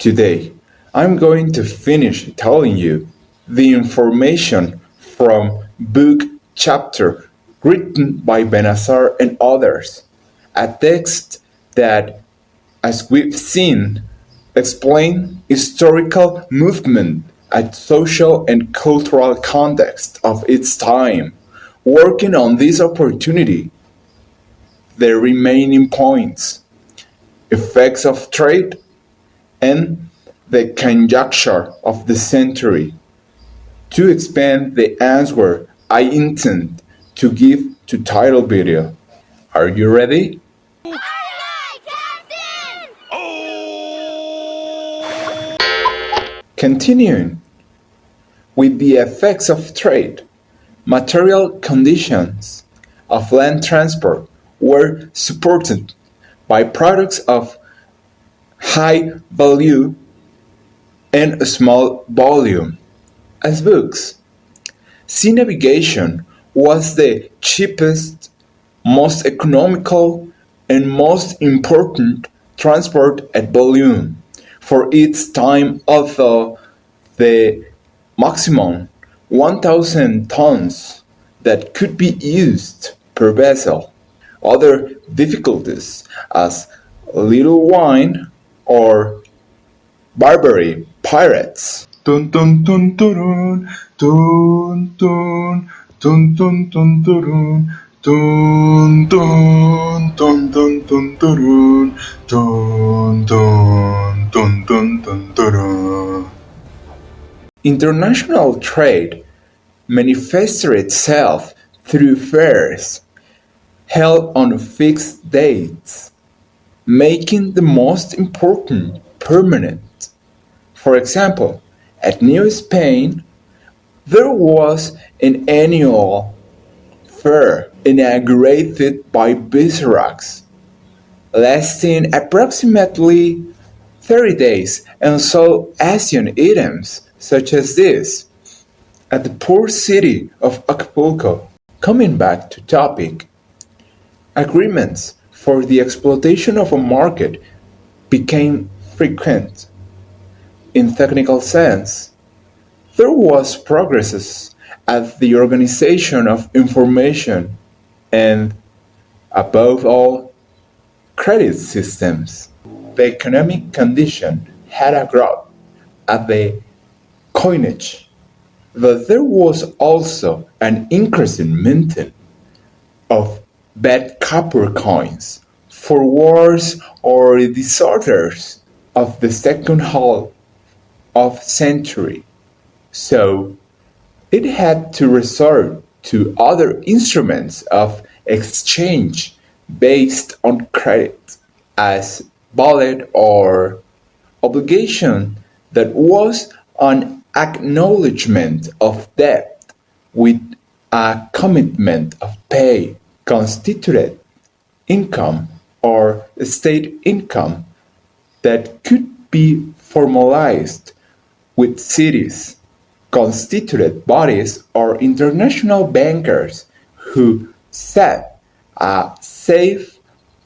Today, I'm going to finish telling you the information from book chapter written by Benazar and others, a text that, as we've seen, explain historical movement and social and cultural context of its time, working on this opportunity, the remaining points, effects of trade, and the conjuncture of the century. To expand the answer I intend to give to title video. Are you ready? Continuing with the effects of trade, material conditions of land transport were supported by products of high value and small volume, as books. Sea navigation was the cheapest, most economical, and most important transport at volume for its time, although the maximum 1,000 tons that could be used per vessel. Other difficulties, as little wine or Barbary pirates. Tun tun tun turun, tun tun, tun tun tun turun, tun tun, tun tun tun turun, tun tun, tun tun tun turun. International trade manifested itself through fairs held on fixed dates, making the most important permanent. For example, at New Spain, there was an annual fair inaugurated by viceroys, lasting approximately 30 days and sold Asian items such as this. At the port city of Acapulco, coming back to topic, agreements for the exploitation of a market became frequent. In technical sense, there was progress at the organization of information and, above all, credit systems. The economic condition had a growth at the coinage, but there was also an increasing minting of bad copper coins for wars or disorders of the second half of century, so it had to resort to other instruments of exchange based on credit, as bullet or obligation that was an acknowledgement of debt with a commitment of pay, constituted income or state income that could be formalized with cities, constituted bodies, or international bankers who set a safe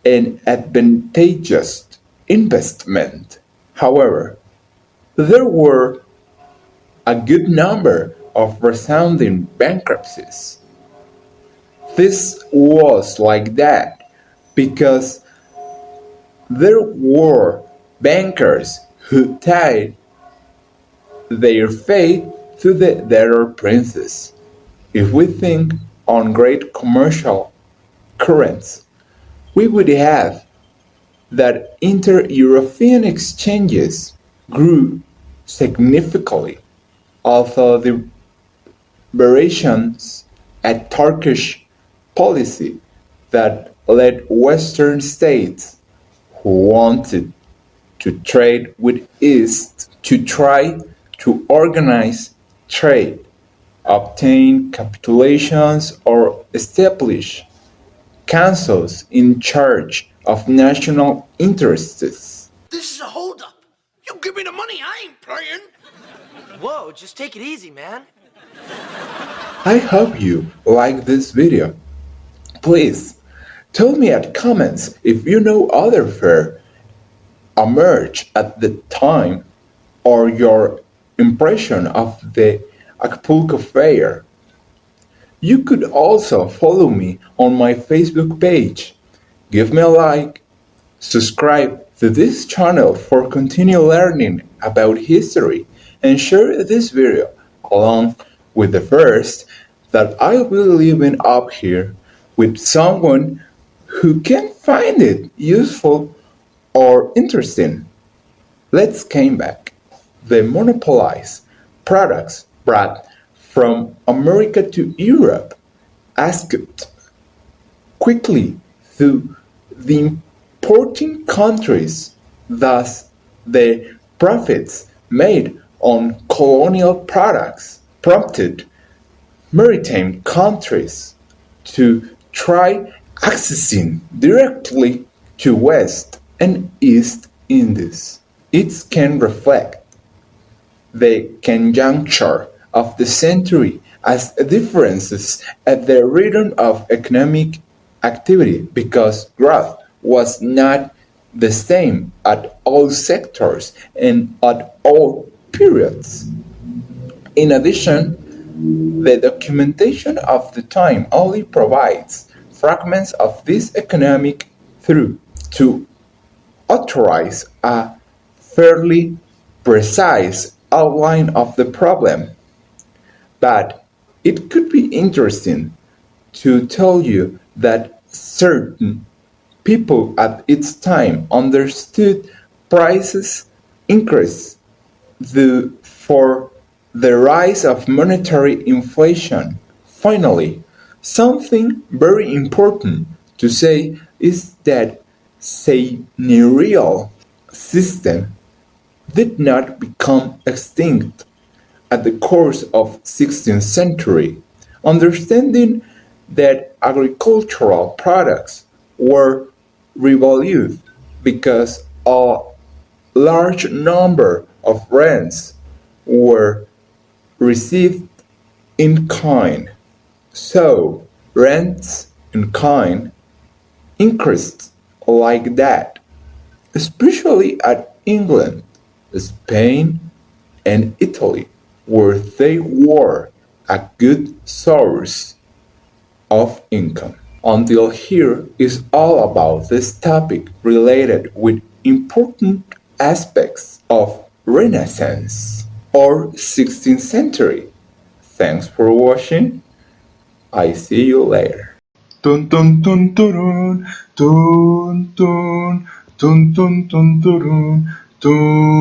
and advantageous investment. However, there were a good number of resounding bankruptcies. This was like that because there were bankers who tied their fate to the debtor princes. If we think on great commercial currents, we would have that inter-European exchanges grew significantly, although the variations at Turkish policy that led Western states who wanted to trade with East to try to organize trade, obtain capitulations, or establish councils in charge of national interests. This is a holdup. You give me the money, I ain't playing. Whoa, just take it easy, man. I hope you like this video. Please tell me at comments if you know other fair emerged at the time or your impression of the Acapulco Fair. You could also follow me on my Facebook page. Give me a like, subscribe to this channel for continue learning about history, and share this video along with the first that I will be leaving up here with someone who can find it useful or interesting. Let's came back. They monopolize products brought from America to Europe, asked quickly to the importing countries. Thus, the profits made on colonial products prompted maritime countries to try accessing directly to West and East Indies. It can reflect the conjuncture of the century as differences at the rhythm of economic activity because growth was not the same at all sectors and at all periods. In addition, the documentation of the time only provides fragments of this economic through to authorize a fairly precise outline of the problem. But it could be interesting to tell you that certain people at its time understood prices increase for the rise of monetary inflation. Finally, something very important to say is that seigneurial system did not become extinct at the course of 16th century. Understanding that agricultural products were revalued because a large number of rents were received in kind. So rents in kind increased like that, especially at England, Spain, and Italy, where they were a good source of income. Until here is all about this topic related with important aspects of Renaissance or 16th century. Thanks for watching. I see you later. Dun dun dun dun dun dun dun dun dun dun dun.